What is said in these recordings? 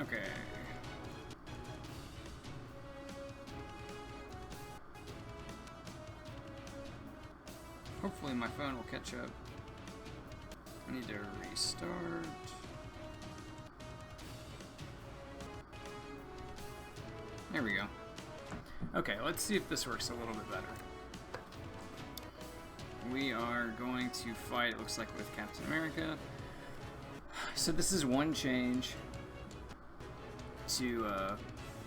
Okay. Hopefully my phone will catch up. I need to restart. There we go. Okay, let's see if this works a little bit better. We are going to fight, it looks like, with Captain America. So this is one change to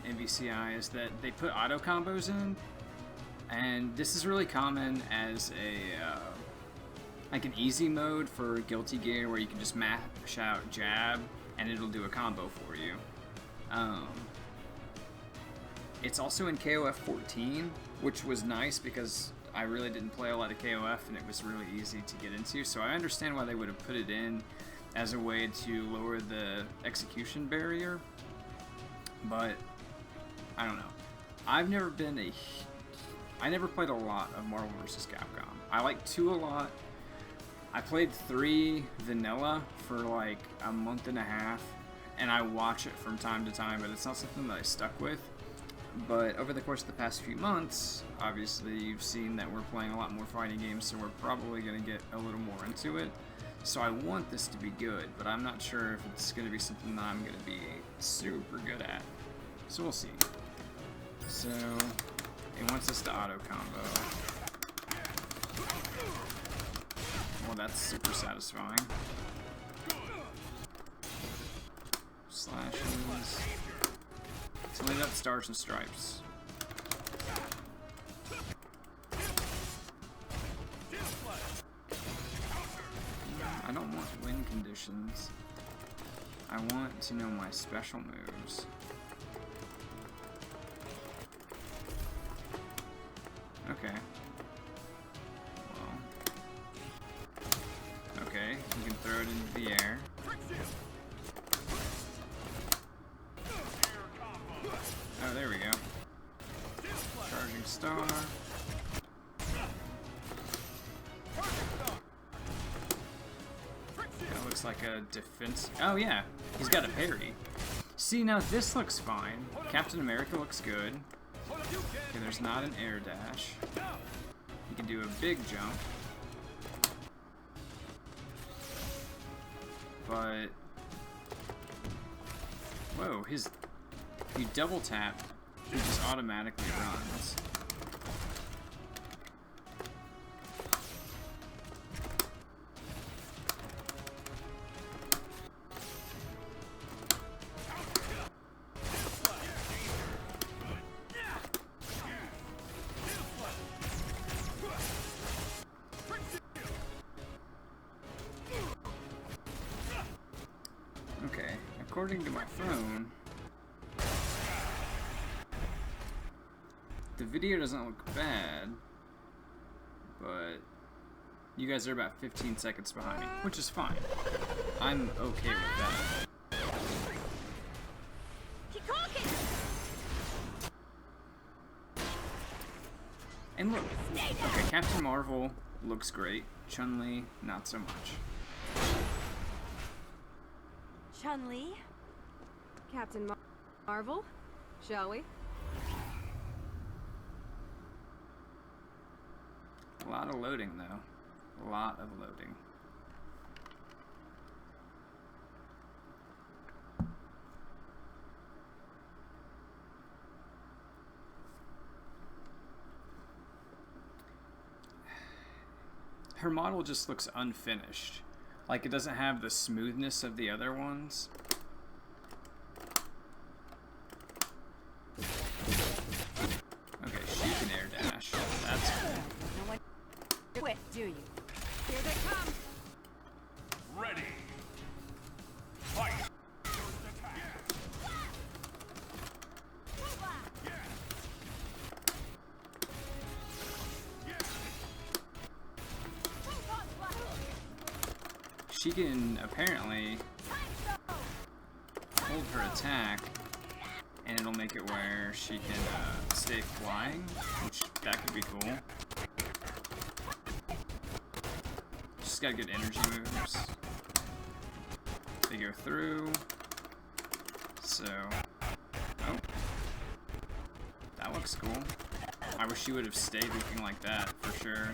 MVCI, is that they put auto combos in, and this is really common as a like an easy mode for Guilty Gear, where you can just mash out jab and it'll do a combo for you. It's also in KOF 14, which was nice because I really didn't play a lot of KOF and it was really easy to get into, so I understand why they would have put it in as a way to lower the execution barrier, but I don't know. I never played a lot of Marvel vs. Capcom. I like 2 a lot. I played 3 vanilla for like a month and a half, and I watch it from time to time, but it's not something that I stuck with. But over the course of the past few months, obviously you've seen that we're playing a lot more fighting games, so we're probably going to get a little more into it. So I want this to be good, but I'm not sure if it's going to be something that I'm going to be super good at. So we'll see. So it wants us to auto combo. Well, that's super satisfying. Slashes. So leave up stars and stripes. I don't want win conditions. I want to know my special moves. Okay. Well. Okay, you can throw it into the air. Oh, there we go. Charging star. That looks like a defense. Oh yeah, he's got a parry. See, now this looks fine. Captain America looks good. Okay, there's not an air dash. He can do a big jump. But whoa, you double tap, he just automatically runs. Okay, according to my phone, the video doesn't look bad, but you guys are about 15 seconds behind me, which is fine. I'm okay with that. And look, okay, Captain Marvel looks great. Chun-Li, not so much. Chun-Li? Captain Marvel? Shall we? A lot of loading, though. A lot of loading. Her model just looks unfinished. Like, it doesn't have the smoothness of the other ones. Okay, she can air dash. That's cool. No one quit, do you? Here they come. Ready. Fight. She can apparently hold her attack, and it'll make it where she can stay flying, which that could be cool. She's got good energy moves. They go through. So, oh, that looks cool. I wish she would have stayed looking like that, for sure.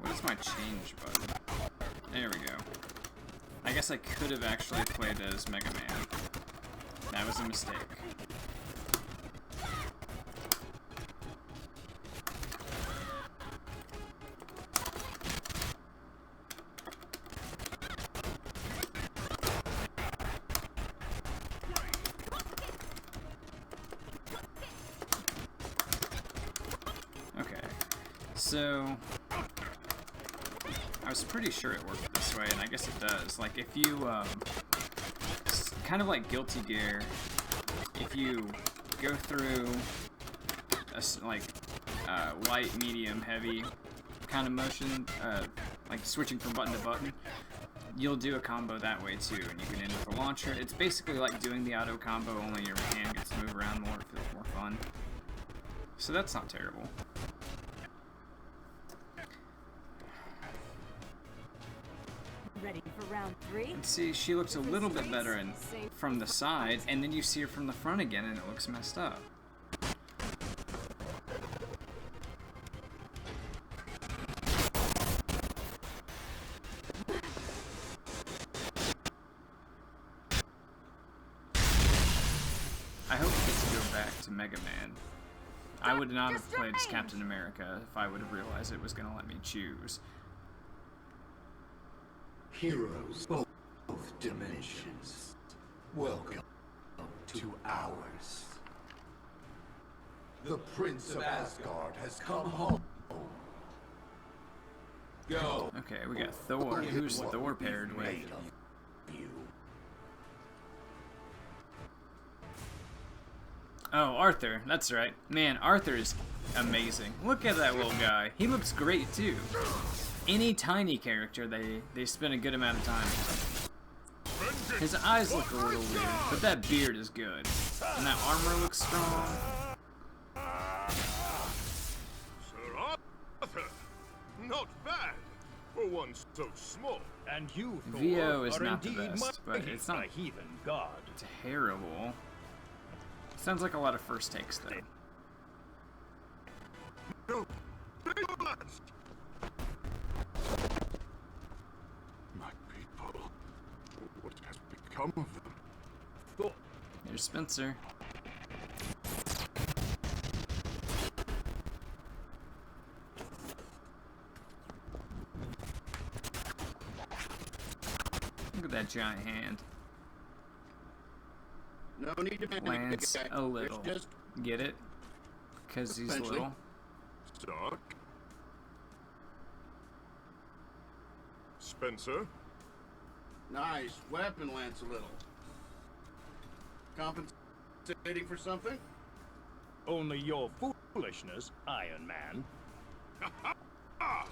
What is my change button? There we go. I guess I could have actually played as Mega Man. That was a mistake. Okay, so I was pretty sure it worked this way, and I guess it does. Like, if you, kind of like Guilty Gear, if you go through a, light, medium, heavy kind of motion, like switching from button to button, you'll do a combo that way too, and you can end with a launcher. It's basically like doing the auto combo, only your hand gets to move around more, it feels more fun. So that's not terrible. Ready for round 3? And see, she looks a little bit better from the side, and then you see her from the front again, and it looks messed up. I hope we get to go back to Mega Man. I would not have played as Captain America if I would have realized it was going to let me choose. Heroes both dimensions. Welcome to ours. The Prince of Asgard has come home. Go. Okay, we got Thor. Who's Thor paired with? You. Oh, Arthur. That's right. Man, Arthur is amazing. Look at that little guy. He looks great, too. Any tiny character, they spend a good amount of time with. His eyes look a little weird, but that beard is good. And that armor looks strong. Sir Arthur, not bad for one so small. And you, Thor, VO is are not the indeed best, but mighty, it's not a heathen god. terrible. Sounds like a lot of first takes, though. No, blast! My people, what has become of them? Thor, There's Spencer. Look at that giant hand. No need to panic. Lance Okay. a little. There's just Get it? Because he's Essentially. little. Stark? Spencer? nice weapon, Lance. A little compensating for something. only your foolishness, Iron Man. I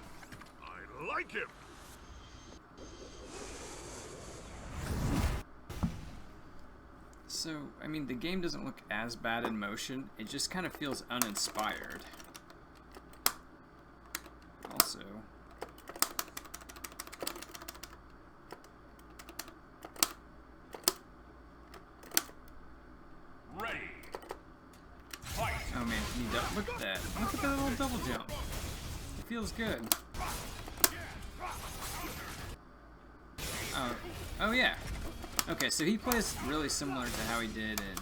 like him! So, I mean, the game doesn't look as bad in motion. It just kind of feels uninspired. Also, Ready. Fight! oh man, can you look at that. Look at that little double jump. It feels good. Oh yeah. Okay, so he plays really similar to how he did in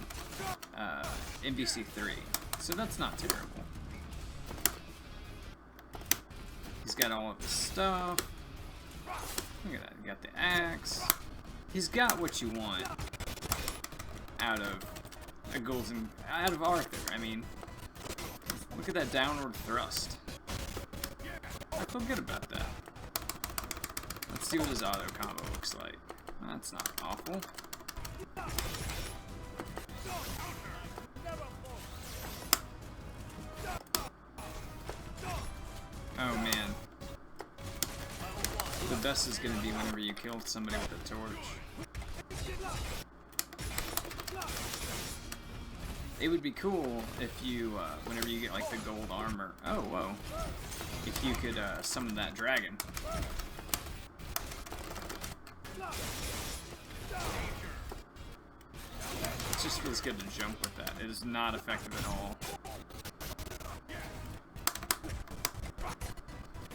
MVC 3. So that's not terrible. He's got all of his stuff. Look at that. He got the axe. He's got what you want out of Arthur. I mean, look at that downward thrust. I feel good about that. Let's see what his auto combo looks like. That's not awful. Oh man. The best is going to be whenever you kill somebody with a torch. It would be cool if you, whenever you get like the gold armor. Oh, whoa. If you could summon that dragon. just feels good to jump with that. It is not effective at all.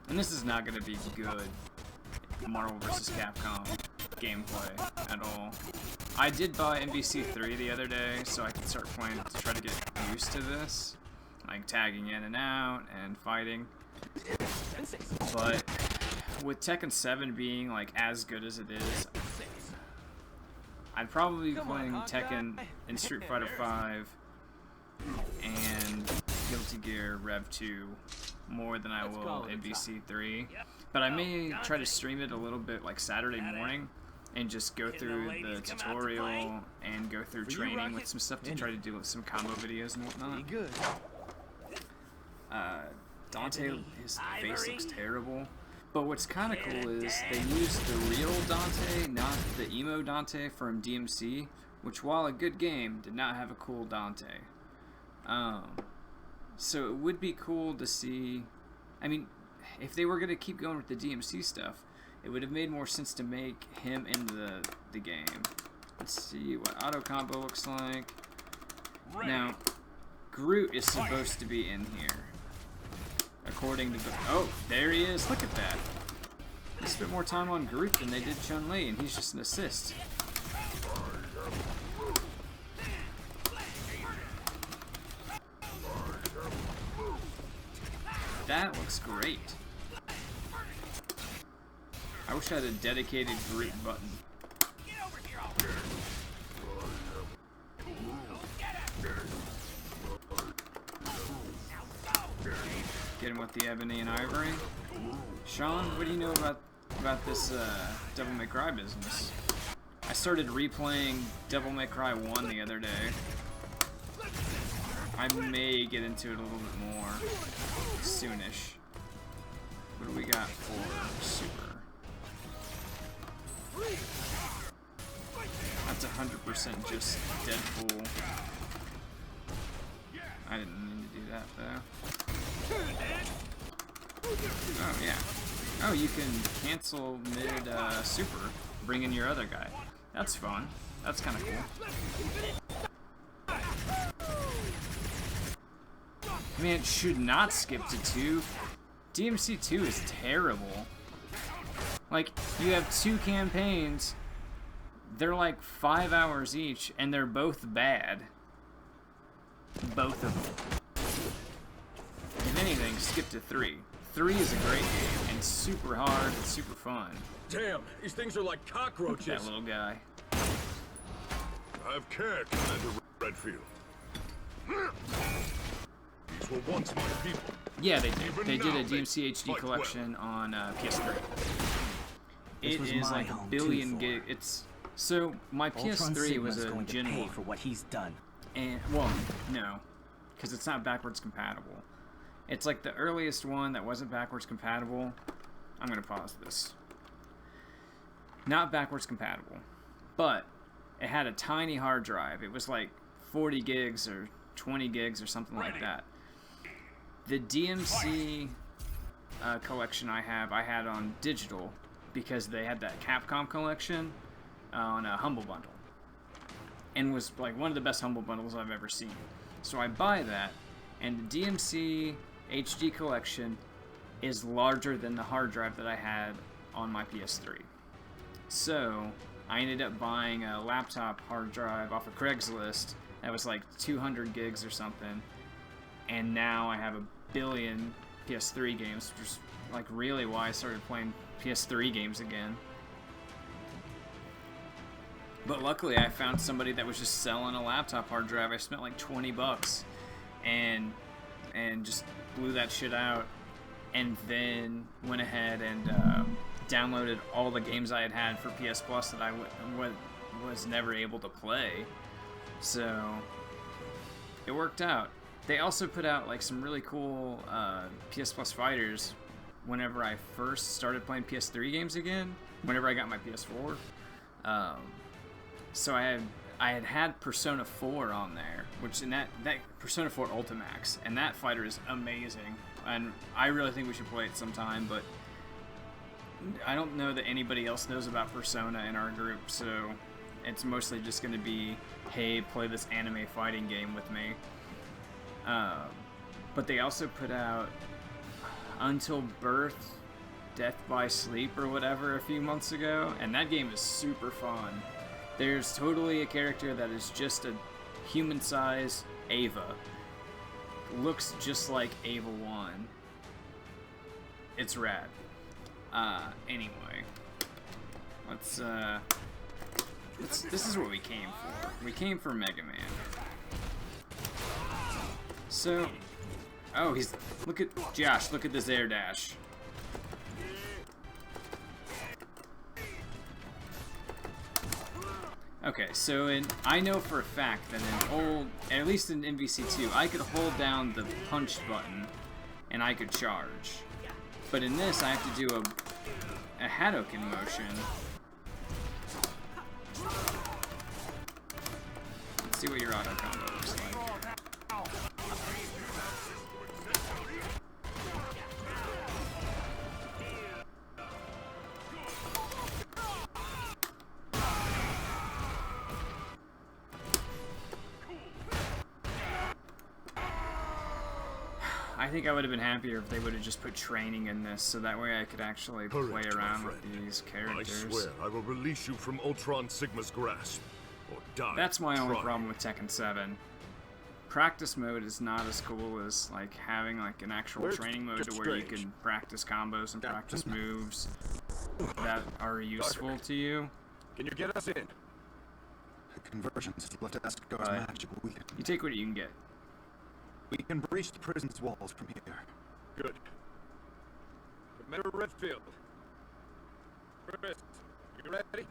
And this is not going to be good Marvel vs. Capcom gameplay at all. I did buy MVC 3 the other day, so I can start playing to try to get used to this. Like tagging in and out and fighting. But with Tekken 7 being like as good as it is, I'd probably be playing Tekken and Street Fighter 5 and Guilty Gear Rev 2 more than I will MVC 3. But I may try to stream it a little bit like Saturday morning and just go through the tutorial and go through training with some stuff to try to do some combo videos and whatnot. Dante, his face looks terrible. But what's kind of cool is they used the real Dante, not the emo Dante from DMC, which, while a good game, did not have a cool Dante. So it would be cool to see. I mean, if they were going to keep going with the DMC stuff, it would have made more sense to make him in the game. Let's see what auto combo looks like. Now, Groot is supposed to be in here. According to the... Oh, there he is. Look at that. They spent more time on Groot than they did Chun-Li, and he's just an assist. That looks great. I wish I had a dedicated Groot button. Get him with the ebony and ivory. Sean, what do you know about this Devil May Cry business? I started replaying Devil May Cry 1 the other day. I may get into it a little bit more soonish. What do we got for Super? That's 100% just Deadpool. I didn't mean to do that though. Oh yeah. Oh, you can cancel mid super, bring in your other guy. That's fun. That's kind of cool. Man, it should not skip to 2. DMC 2 is terrible. Like, you have 2 campaigns, they're like 5 hours each, and they're both bad. Both of them. If anything, skip to 3. 3 is a great game, and super hard and super fun. Damn, these things are like cockroaches. That little guy. I have care, Commander Redfield. These were once my people. Yeah, they did. They did a DMC HD collection on PS3. It is like a billion gig. It's so my PS3 was a Gen 1 for what he's done. And well, no, because it's not backwards compatible. It's like the earliest one that wasn't backwards compatible. I'm gonna pause this. Not backwards compatible, but it had a tiny hard drive. It was like 40 gigs or 20 gigs or something like that. The DMC collection I had on digital because they had that Capcom collection on a Humble Bundle. And was like one of the best Humble Bundles I've ever seen. So I buy that, and the DMC HD collection is larger than the hard drive that I had on my PS3. So I ended up buying a laptop hard drive off of Craigslist that was like 200 gigs or something, and now I have a billion PS3 games, which is like really why I started playing PS3 games again. But luckily I found somebody that was just selling a laptop hard drive. I spent like 20 bucks and just blew that shit out, and then went ahead and downloaded all the games I had for PS Plus that I was never able to play. So it worked out. They also put out like some really cool PS Plus fighters whenever I first started playing PS3 games again, whenever I got my PS4. So I had Persona 4 on there, which in that Persona 4 Ultimax, and that fighter is amazing, and I really think we should play it sometime, but I don't know that anybody else knows about Persona in our group, so It's mostly just going to be, hey, play this anime fighting game with me. But they also put out Until Birth, Death by Sleep or whatever a few months ago, and that game is super fun. There's totally a character that is just a human-sized Ava. Looks just like Ava 1. It's rad. Anyway. This is what we came for. We came for Mega Man. So... Oh, look at Josh, look at this air dash. Okay, so I know for a fact that at least in MVC 2, I could hold down the punch button and I could charge. But in this, I have to do a Hadouken motion. Let's see what your auto combo looks like. I think I would have been happier if they would have just put training in this, so that way I could actually play Correct, my around with friend. these I characters. swear I will release you from Ultron Sigma's grasp, or die. That's my only trying. problem with Tekken 7. Practice mode is not as cool as like having like an actual Where's training mode Doctor to where you Strange? can practice combos and practice moves that are useful to you. Can you get us in? The conversions left Asgard's Right. magical weaken. You take what you can get. We can breach the prison's walls from here. Good. Commander Redfield. Chris, you ready?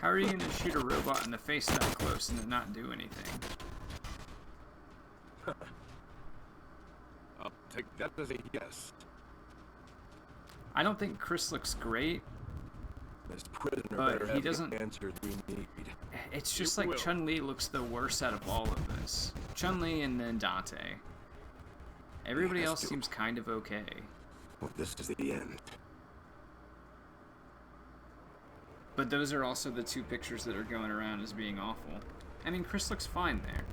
How are you gonna shoot a robot in the face that close and it not do anything? I'll take that as a yes. I don't think Chris looks great. This prisoner But better he have doesn't- the answers we need. It's just You like will. Chun-Li looks the worst out of all of this. Chun-Li and then Dante. Everybody Yes, else dude. seems kind of okay. Well, this is the end. But those are also the two pictures that are going around as being awful. I mean, Chris looks fine there.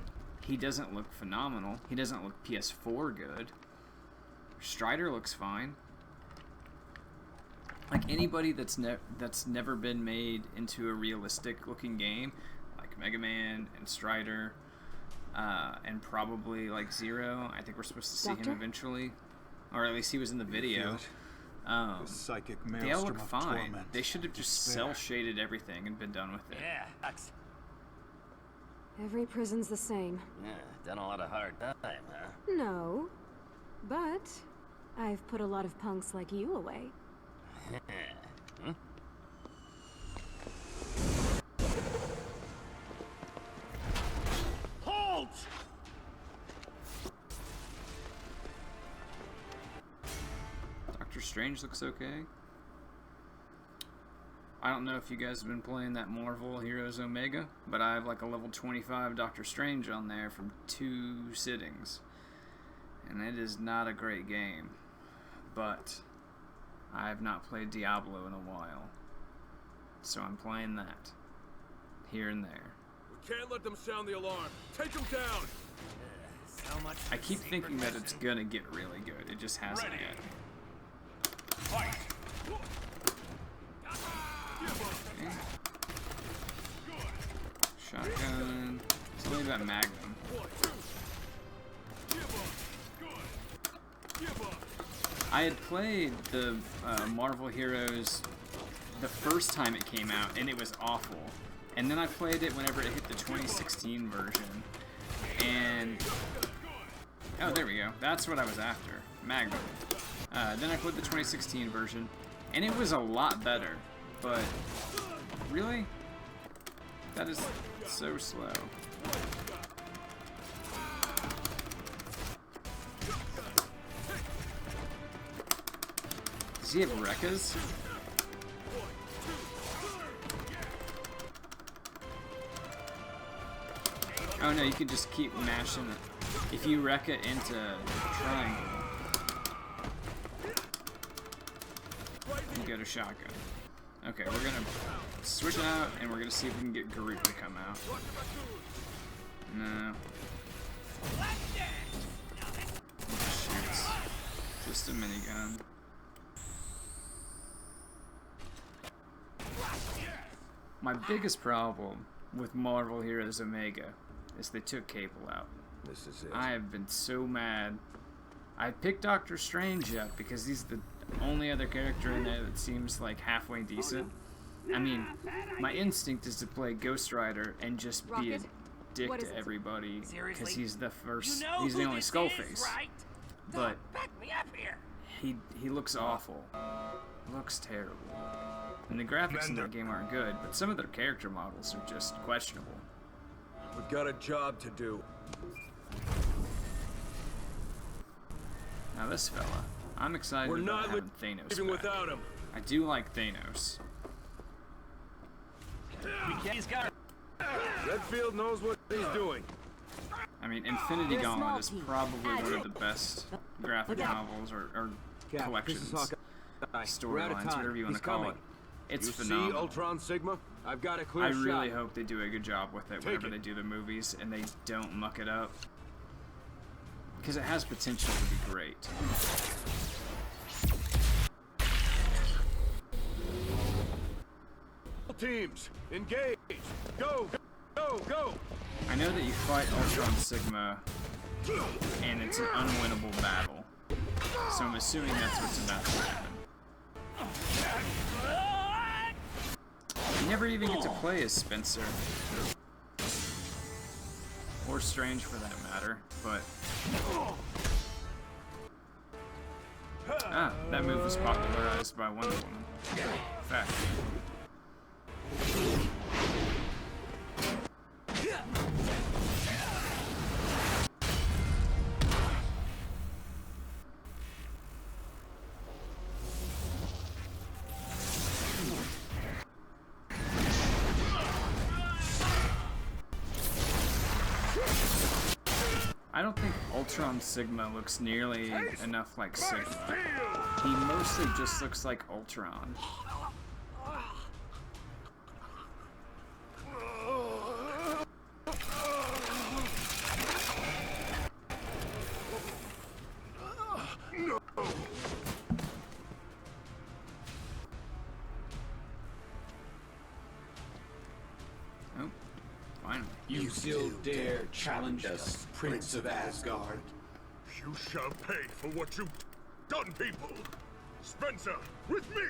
He doesn't look phenomenal. He doesn't look PS4 good. Strider looks fine. Like anybody that's never been made into a realistic looking game, like Mega Man and Strider, and probably like Zero. I think we're supposed to see Doctor? him eventually, or at least he was in the video. The psychic They all maelstrom look of fine. torment. They should have just despair. cell shaded everything and been done with it. Yeah, that's Every prison's the same. done a lot of hard time, huh? No. But I've put a lot of punks like you away. Halt! Doctor Strange looks okay. I don't know if you guys have been playing that Marvel Heroes Omega, but I have like a level 25 Doctor Strange on there from 2 sittings. And it is not a great game. But I have not played Diablo in a while. So I'm playing that. Here and there. We can't let them sound the alarm. Take them down. So much. I keep thinking that it's gonna get really good. It just hasn't yet. Fight. Okay. Shotgun. Tell me about Magnum. I had played the Marvel Heroes the first time it came out, and it was awful. And then I played it whenever it hit the 2016 version. And... oh, there we go. That's what I was after. Magnum. Then I played the 2016 version, and it was a lot better. But... really? That is so slow. Does he have Rekkas? Oh no, you can just keep mashing it. If you Rekka into triangle. and get a shotgun. Okay, we're gonna switch out, and we're gonna see if we can get Garuk to come out. No. Shoots. Just a minigun. My biggest problem with Marvel Heroes Omega is they took Cable out. This is it. I have been so mad. I picked Doctor Strange up because he's the only other character in there that seems like halfway decent. I mean, my instinct is to play Ghost Rider and just be a Rocket? dick What is to it? everybody because Seriously? he's the first, You know he's the who only this Skullface. is, right? But Back me up here. he looks awful. Looks terrible. And the graphics in that game aren't good, but some of their character models are just questionable. We've got a job to do. Now this fella, I'm excited We're about not having Thanos even back. without him. I do like Thanos. He's got Redfield knows what he's doing. I mean, Infinity We're a small Gauntlet is team. probably Add one of it. the best graphic Look out. novels or Cap, collections, this is Hawkeye. We're out of storylines, time. whatever you want He's to call coming. it. It's You see phenomenal. Ultron Sigma? I've got a clear I shot. really hope they do a good job with it Take whenever it. they do the movies and they don't muck it up. Because it has potential to be great. Teams, engage. Go, go, go. I know that you fight Ultron Sigma and it's an unwinnable battle. So I'm assuming that's what's about to happen. You never even get to play as Spencer. Or Strange for that matter, but... Ah, that move was popularized by Wonder Woman. Fact. I don't think Ultron Sigma looks nearly enough like Sigma. He mostly just looks like Ultron. Oh, finally. You still dare challenge us, Prince of Asgard? You shall pay for what you've done, people! Spencer, with me!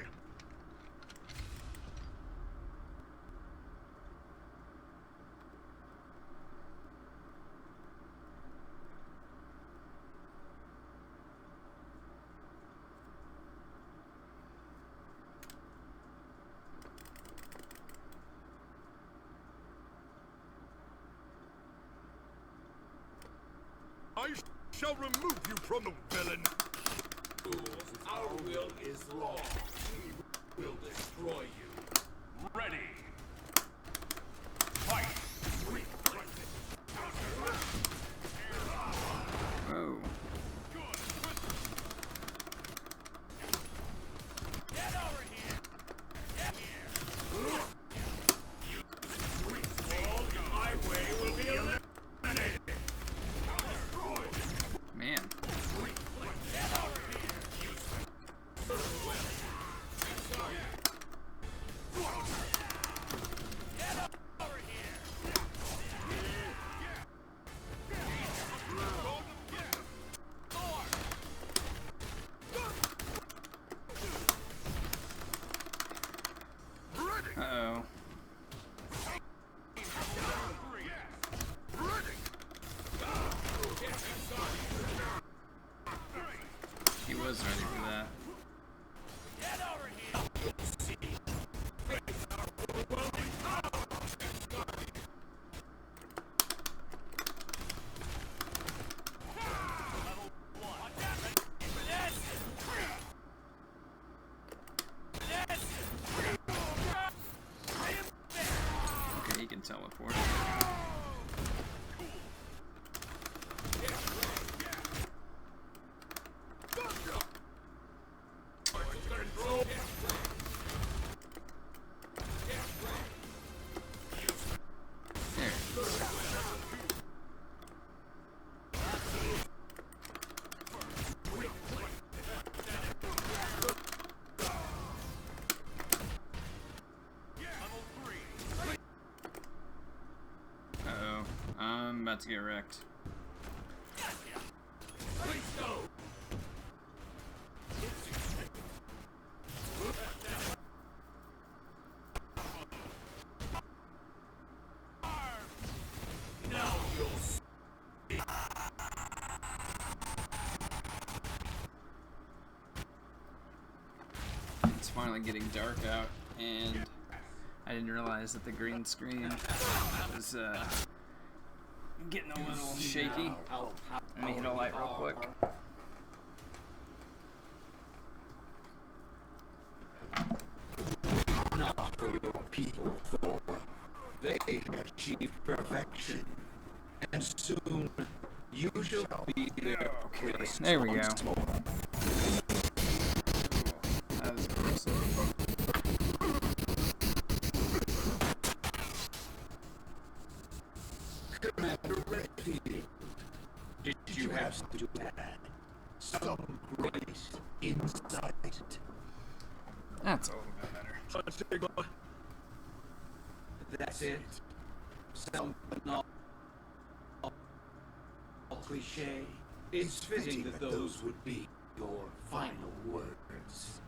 I shall remove you from the villain! Our will is law. We will destroy you. ready. Fight. Whoa. Get over here. Get here. My way will be eliminated. Man. Uh-oh. He was ready for that. Get over here. Okay, he can teleport. about to get wrecked. It's finally getting dark out, and I didn't realize that the green screen was getting a little shaky. Let me hit a light real quick. Not for your people, Thor. They achieve perfection. And soon, you shall be their Okay, there we go. That was impressive. Commander Redfield. Did you have to add some grace, insight? That's a little bit better. Sigma. That's it. Some banal cliche. It's fitting that those would be your final words.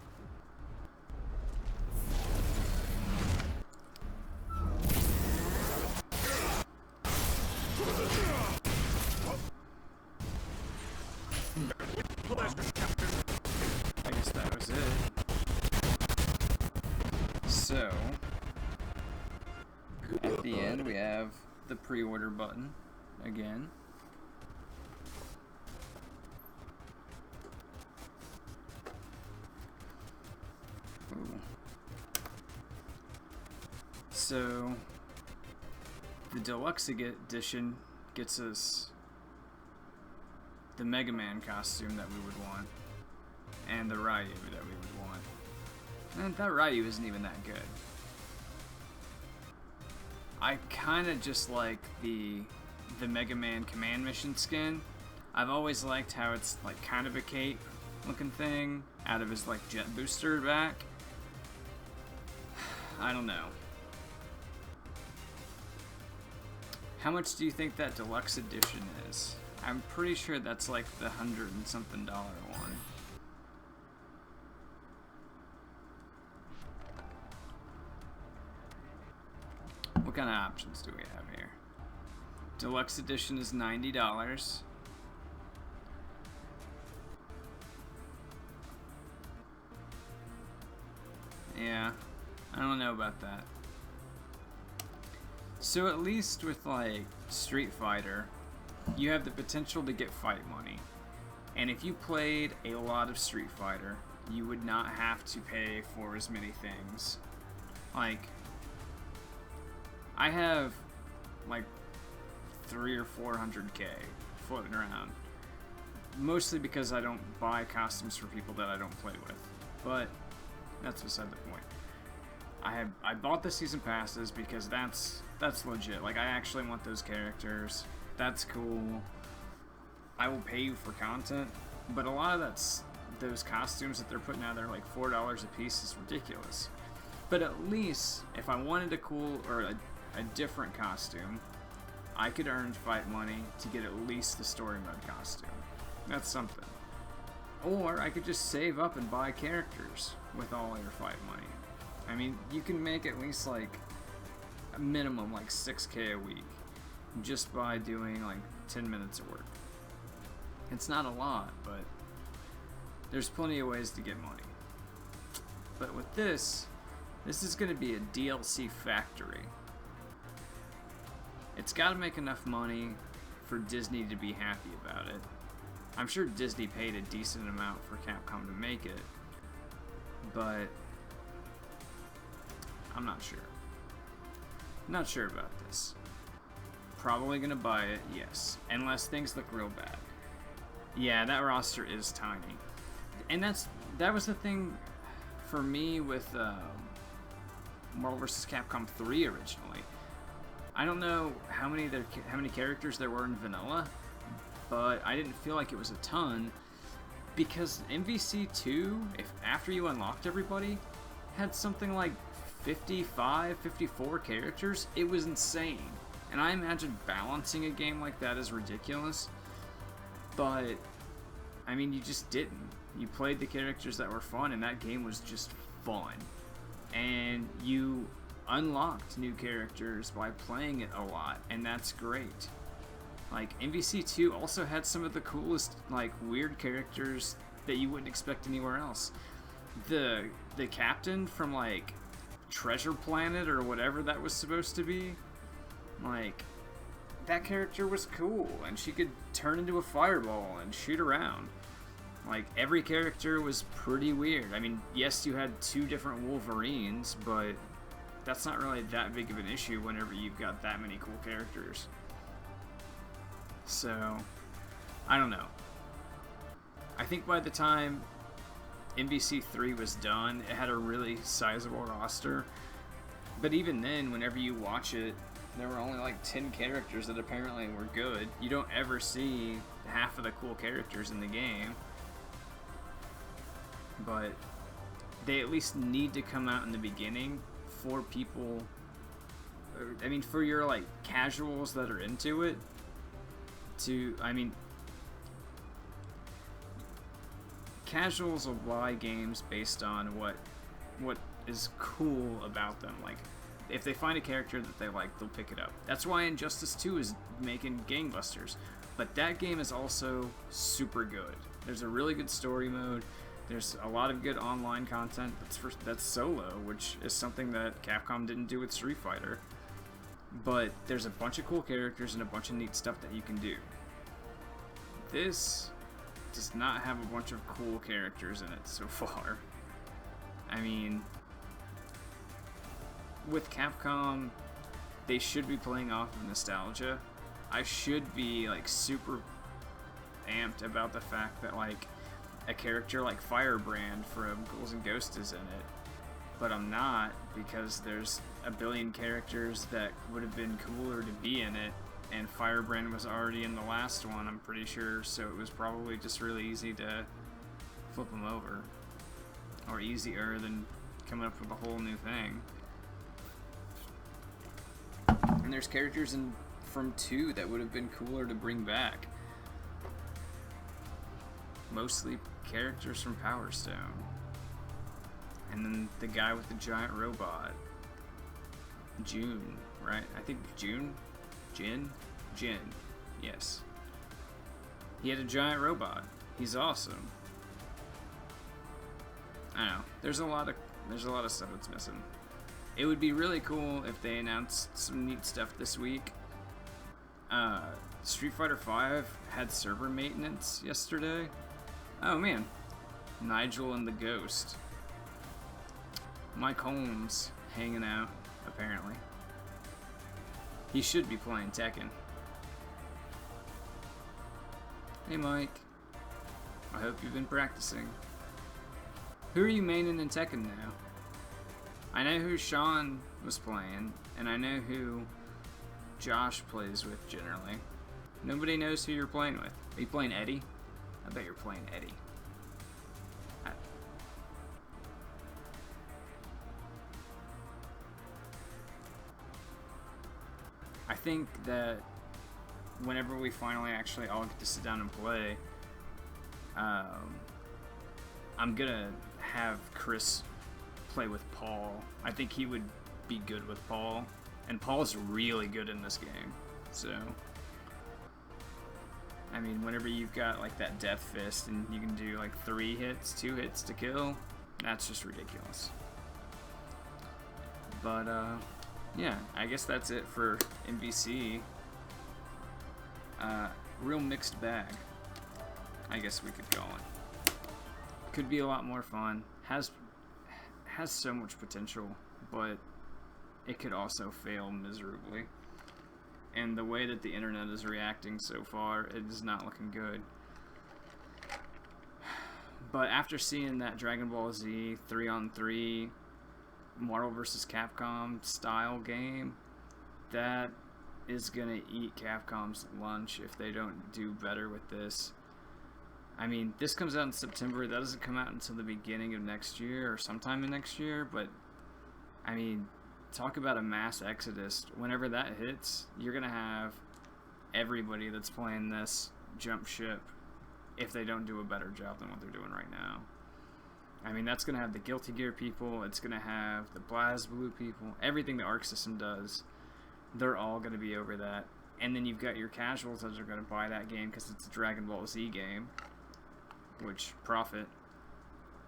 I guess that was it. So, at the end we have the pre-order button again. Ooh. So, the deluxe edition gets us the Mega Man costume that we would want, and the Ryu that we would want. And that Ryu isn't even that good. I kind of just like the Mega Man Command Mission skin. I've always liked how it's like kind of a cape looking thing out of his like jet booster back. I don't know. How much do you think that deluxe edition is? I'm pretty sure that's like the $100 and something one. What kind of options do we have here? Deluxe edition is $90. Yeah, I don't know about that. So at least with like Street Fighter, you have the potential to get fight money. And if you played a lot of Street Fighter, you would not have to pay for as many things. Like, I have like 300 or 400k floating around. Mostly because I don't buy costumes for people that I don't play with. But that's beside the point. I bought the season passes because that's legit. Like, I actually want those characters. That's cool. I will pay you for content, but a lot of those costumes that they're putting out there, like $4 a piece, is ridiculous. But at least if I wanted a cool or a different costume, I could earn fight money to get at least the story mode costume. That's something. Or I could just save up and buy characters with all your fight money. I mean, you can make at least like a minimum like 6k a week just by doing like 10 minutes of work. It's not a lot, but there's plenty of ways to get money. But with this is going to be a DLC factory. It's got to make enough money for Disney to be happy about it. I'm sure Disney paid a decent amount for Capcom to make it, but I'm not sure. Not sure about this. Probably gonna buy it, yes. Unless things look real bad. Yeah, that roster is tiny. And that was the thing for me with Marvel vs. Capcom 3 originally. I don't know how many characters there were in vanilla, but I didn't feel like it was a ton, because MVC 2, if after you unlocked everybody, had something like 55, 54 characters. It was insane. And I imagine balancing a game like that is ridiculous, but I mean, you just didn't. You played the characters that were fun, and that game was just fun. And you unlocked new characters by playing it a lot, and that's great. Like, MVC 2 also had some of the coolest, like, weird characters that you wouldn't expect anywhere else. The captain from, like, Treasure Planet or whatever that was supposed to be, like, that character was cool, and she could turn into a fireball and shoot around. Like, every character was pretty weird. I mean, yes, you had 2 different Wolverines, but that's not really that big of an issue whenever you've got that many cool characters. So, I don't know. I think by the time MVC 3 was done, it had a really sizable roster. But even then, whenever you watch it, there were only like 10 characters that apparently were good. You don't ever see half of the cool characters in the game. But they at least need to come out in the beginning for people, I mean, for your like casuals that are into it, I mean, casuals will buy games based on what is cool about them. Like, if they find a character that they like, they'll pick it up. That's why Injustice 2 is making gangbusters. But that game is also super good. There's a really good story mode. There's a lot of good online content that's solo, which is something that Capcom didn't do with Street Fighter. But there's a bunch of cool characters and a bunch of neat stuff that you can do. This does not have a bunch of cool characters in it so far. I mean, with Capcom, they should be playing off of nostalgia. I should be like super amped about the fact that like a character like Firebrand from Ghouls and Ghosts is in it, but I'm not, because there's a billion characters that would have been cooler to be in it, and Firebrand was already in the last one, I'm pretty sure, so it was probably just really easy to flip them over, or easier than coming up with a whole new thing. And there's characters from 2 that would have been cooler to bring back. Mostly characters from Power Stone. And then the guy with the giant robot. June, right? I think June? Jin? Yes. He had a giant robot. He's awesome. I don't know. There's a lot of stuff that's missing. It would be really cool if they announced some neat stuff this week. Street Fighter V had server maintenance yesterday. Oh man, Nigel and the Ghost. Mike Holmes hanging out, apparently. He should be playing Tekken. Hey Mike, I hope you've been practicing. Who are you maining in Tekken now? I know who Sean was playing, and I know who Josh plays with generally. Nobody knows who you're playing with. Are you playing Eddie? I bet you're playing Eddie. I think that whenever we finally actually all get to sit down and play, I'm gonna have Chris play with Paul. I think he would be good with Paul, and Paul's really good in this game, so I mean, whenever you've got like that death fist and you can do like 3 hits, 2 hits to kill, that's just ridiculous. But yeah, I guess that's it for MVC. Real mixed bag, I guess we could call it. Could be a lot more fun. Has so much potential, but it could also fail miserably. And the way that the internet is reacting so far, it is not looking good. But after seeing that Dragon Ball Z 3-on-3 Marvel vs. Capcom style game, that is gonna eat Capcom's lunch if they don't do better with this. I mean, this comes out in September. That doesn't come out until the beginning of next year or sometime in next year, but I mean, talk about a mass exodus. Whenever that hits, you're going to have everybody that's playing this jump ship if they don't do a better job than what they're doing right now. I mean, that's going to have the Guilty Gear people, it's going to have the BlazBlue people, everything the Arc System does, they're all going to be over that. And then you've got your casuals that are going to buy that game because it's a Dragon Ball Z game, which profit.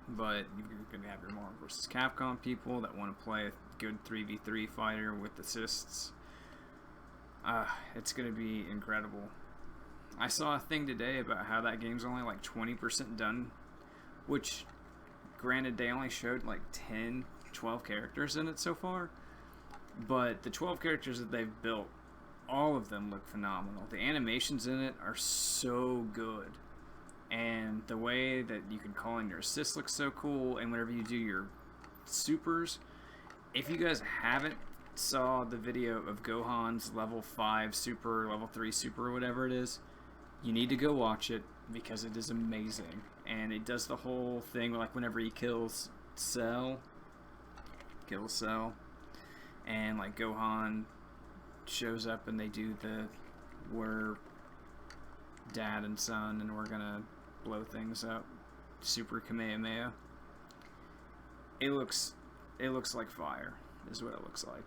But you're going to have your Marvel vs. Capcom people that want to play a good 3v3 fighter with assists. It's going to be incredible. I saw a thing today about how that game's only like 20% done, which, granted, they only showed like 10, 12 characters in it so far, but the 12 characters that they've built, all of them look phenomenal. The animations in it are so good, and the way that you can call in your assists looks so cool, and whenever you do your supers, if you guys haven't saw the video of Gohan's level 5 super, level 3 super, or whatever it is, you need to go watch it because it is amazing. And it does the whole thing like whenever he kills Cell, and like Gohan shows up and they do the we're dad and son and we're gonna blow things up, super Kamehameha. It looks like fire is what it looks like.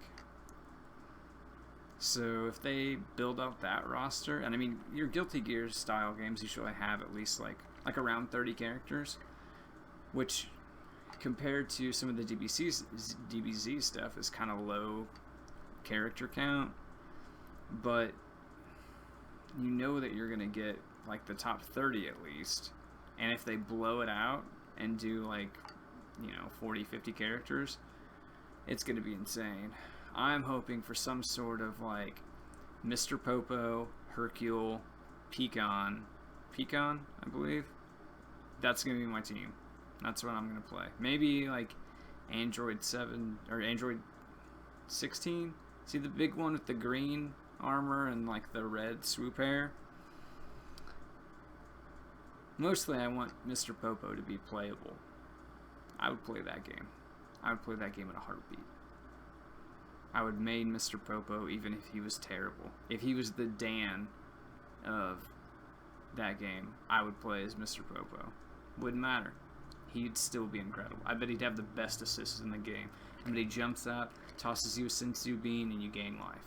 So if they build out that roster, and I mean your Guilty Gear style games usually have at least like around 30 characters, which compared to some of the DBZ stuff is kind of low character count, but you know that you're gonna get like the top 30 at least. And if they blow it out and do like, you know, 40, 50 characters, it's gonna be insane. I'm hoping for some sort of like Mr. Popo, Hercule, Pecan, I believe. That's gonna be my team. That's what I'm gonna play. Maybe like Android 7 or Android 16. See the big one with the green armor and like the red swoop hair? Mostly I want Mr. Popo to be playable. I would play that game. I would play that game in a heartbeat. I would main Mr. Popo even if he was terrible. If he was the Dan of that game, I would play as Mr. Popo. Wouldn't matter. He'd still be incredible. I bet he'd have the best assists in the game. And he jumps out, tosses you a Sensu Bean, and you gain life.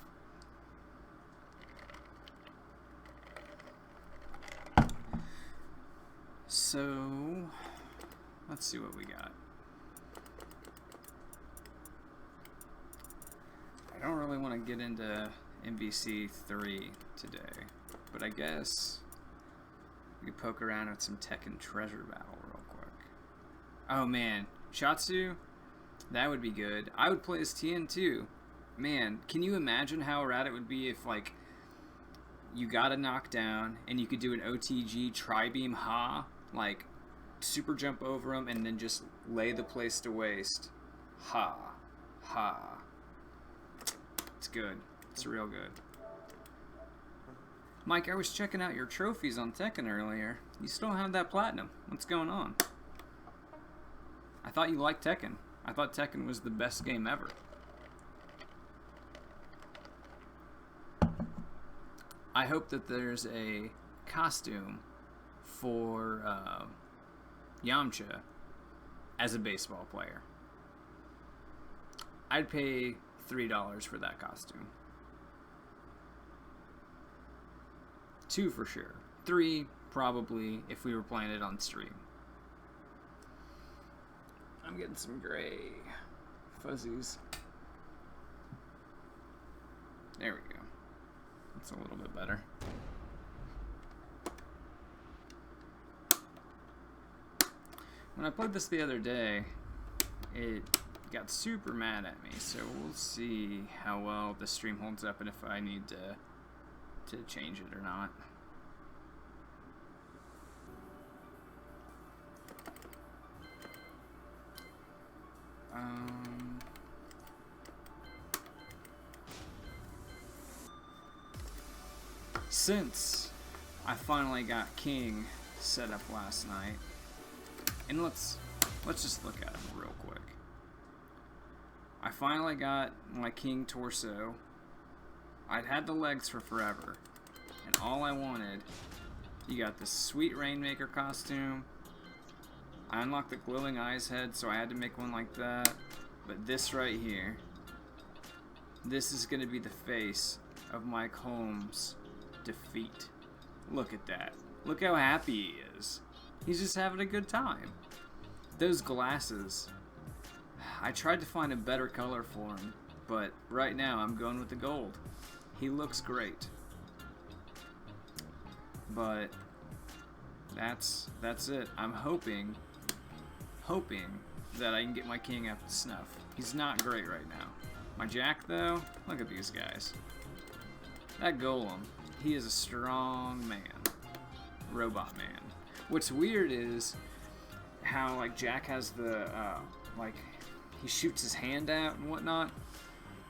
So, let's see what we got. I don't really want to get into MVC 3 today, but I guess we could poke around with some Tekken Treasure Battle real quick. Oh man, Shatsu? That would be good. I would play as Tien too. Man, can you imagine how rad it would be if like you got a knockdown and you could do an OTG Tri-Beam Ha, like super jump over him and then just lay the place to waste. Ha. It's good. It's real good. Mike, I was checking out your trophies on Tekken earlier. You still have that platinum. What's going on? I thought you liked Tekken. I thought Tekken was the best game ever. I hope that there's a costume for Yamcha as a baseball player. I'd pay $3 for that costume. 2 for sure. 3 probably if we were playing it on stream. I'm getting some gray fuzzies. There we go. That's a little bit better. When I played this the other day, it got super mad at me, so we'll see how well the stream holds up and if I need to change it or not. Since I finally got King set up last night, and let's just look at him real quick. I finally got my king torso. I'd had the legs for forever. And all I wanted, you got this sweet Rainmaker costume. I unlocked the glowing eyes head, so I had to make one like that. But this right here, this is going to be the face of Mike Holmes' defeat. Look at that. Look how happy he is. He's just having a good time. Those glasses, I tried to find a better color for him, but right now I'm going with the gold. He looks great. But that's it. I'm hoping that I can get my king up to snuff. He's not great right now. My Jack, though, look at these guys. That golem, he is a strong man. Robot man. What's weird is how, like, Jack has the, like, he shoots his hand out and whatnot.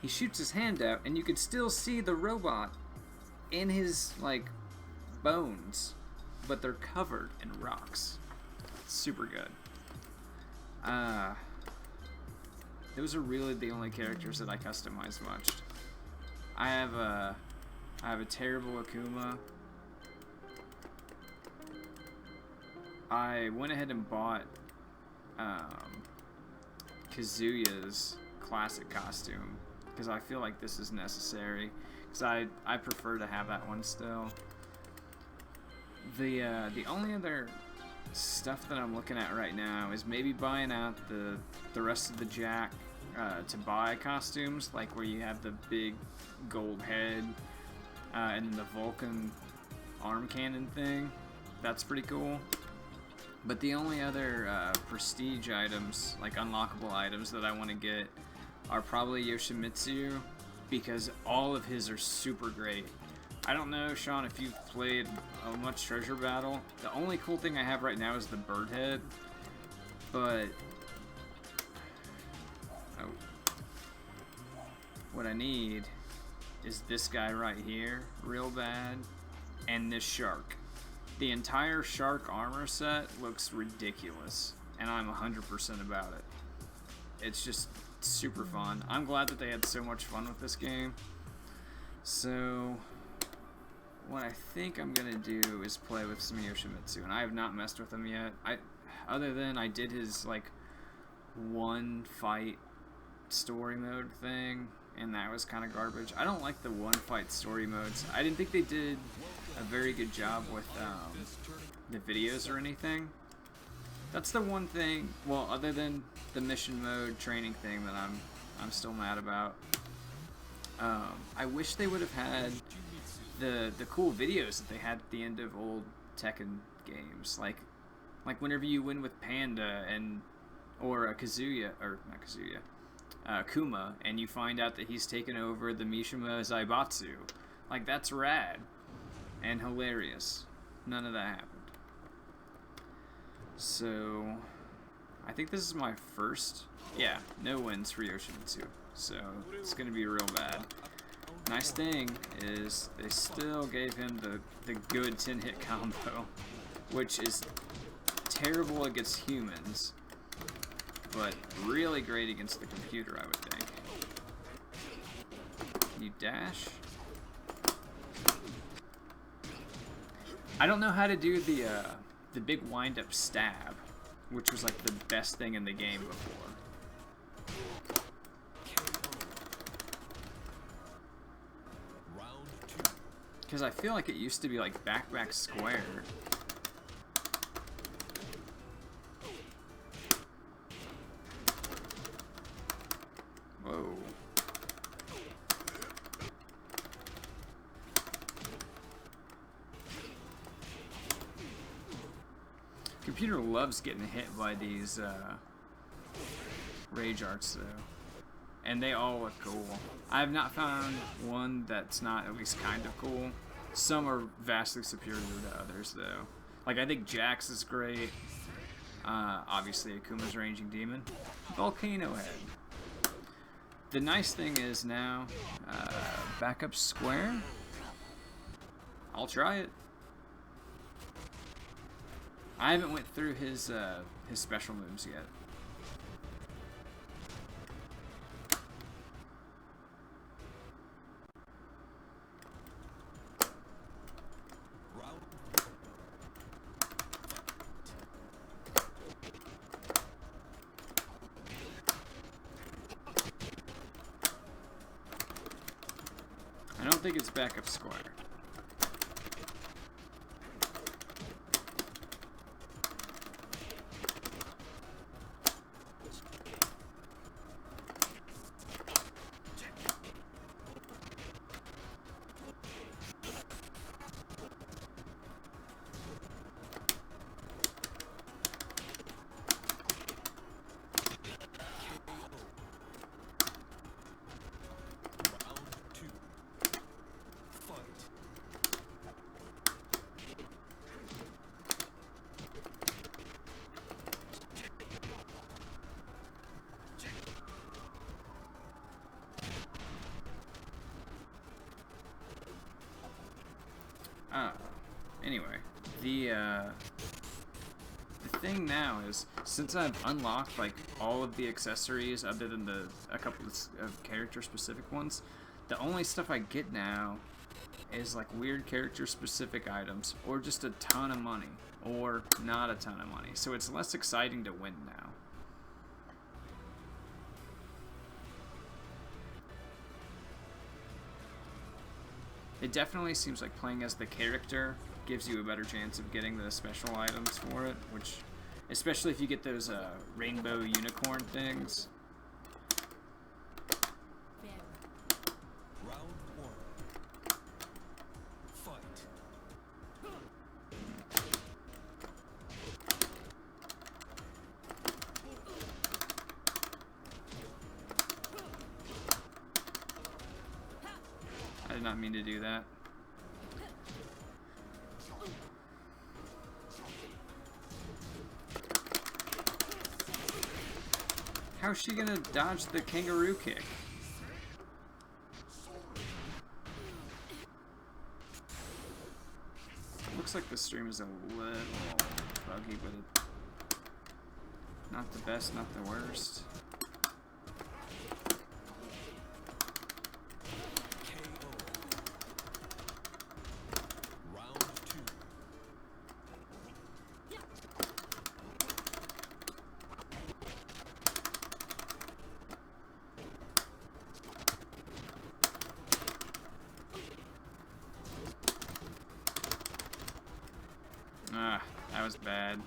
He shoots his hand out, and you can still see the robot in his, like, bones, but they're covered in rocks. It's super good. Those are really the only characters that I customized much. I have a terrible Akuma. I went ahead and bought Kazuya's classic costume because I feel like this is necessary. Because I prefer to have that one still. The only other stuff that I'm looking at right now is maybe buying out the rest of the Jack to buy costumes, like where you have the big gold head and the Vulcan arm cannon thing. That's pretty cool. But the only other prestige items, like unlockable items that I want to get are probably Yoshimitsu, because all of his are super great. I don't know, Sean, if you've played much Treasure Battle. The only cool thing I have right now is the bird head, but what I need is this guy right here, real bad, and this shark. The entire shark armor set looks ridiculous, and I'm 100% about it. It's just super fun. I'm glad that they had so much fun with this game. So what I think I'm gonna do is play with some Yoshimitsu, and I have not messed with him yet. Other than I did his like one fight story mode thing, and that was kind of garbage. I don't like the one fight story modes. I didn't think they did a very good job with the videos or anything. That's the one thing, well, other than the mission mode training thing, that I'm still mad about. I wish they would have had the cool videos that they had at the end of old Tekken games, like whenever you win with Panda or Kazuya, or not Kazuya, Kuma, and you find out that he's taken over the Mishima Zaibatsu. Like, that's rad and hilarious. None of that happened. So I think this is my first, no wins for Yoshimitsu, so it's gonna be real bad. Nice thing is they still gave him the good 10-hit combo, which is terrible against humans, but really great against the computer, I would think. Can you dash? I don't know how to do the big wind-up stab, which was like the best thing in the game before. Because I feel like it used to be like back square. Whoa. Computer loves getting hit by these rage arts though. And they all look cool. I have not found one that's not at least kind of cool. Some are vastly superior to others though. Like, I think Jax is great. Obviously Akuma's Ranging Demon. Volcano Head. The nice thing is now, backup square. I'll try it. I haven't went through his special moves yet. think it's backup squire. Anyway, the thing now is, since I've unlocked like all of the accessories other than a couple of character-specific ones, the only stuff I get now is like weird character-specific items, or just a ton of money, or not a ton of money. So it's less exciting to win now. It definitely seems like playing as the character gives you a better chance of getting the special items for it, which, especially if you get those rainbow unicorn things. Round 1. Fight. I did not mean to do that. How's she gonna dodge the kangaroo kick? Looks like the stream is a little buggy, but not the best, not the worst. That was bad.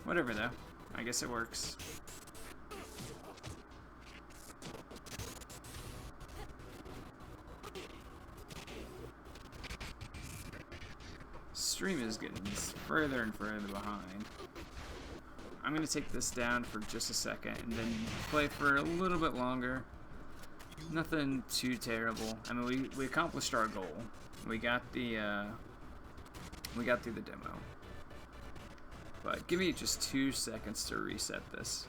Whatever though. I guess it works. Stream is getting further and further behind. I'm gonna take this down for just a second and then play for a little bit longer. Nothing too terrible. I mean, we accomplished our goal. We got the we got through the demo. But give me just 2 seconds to reset this.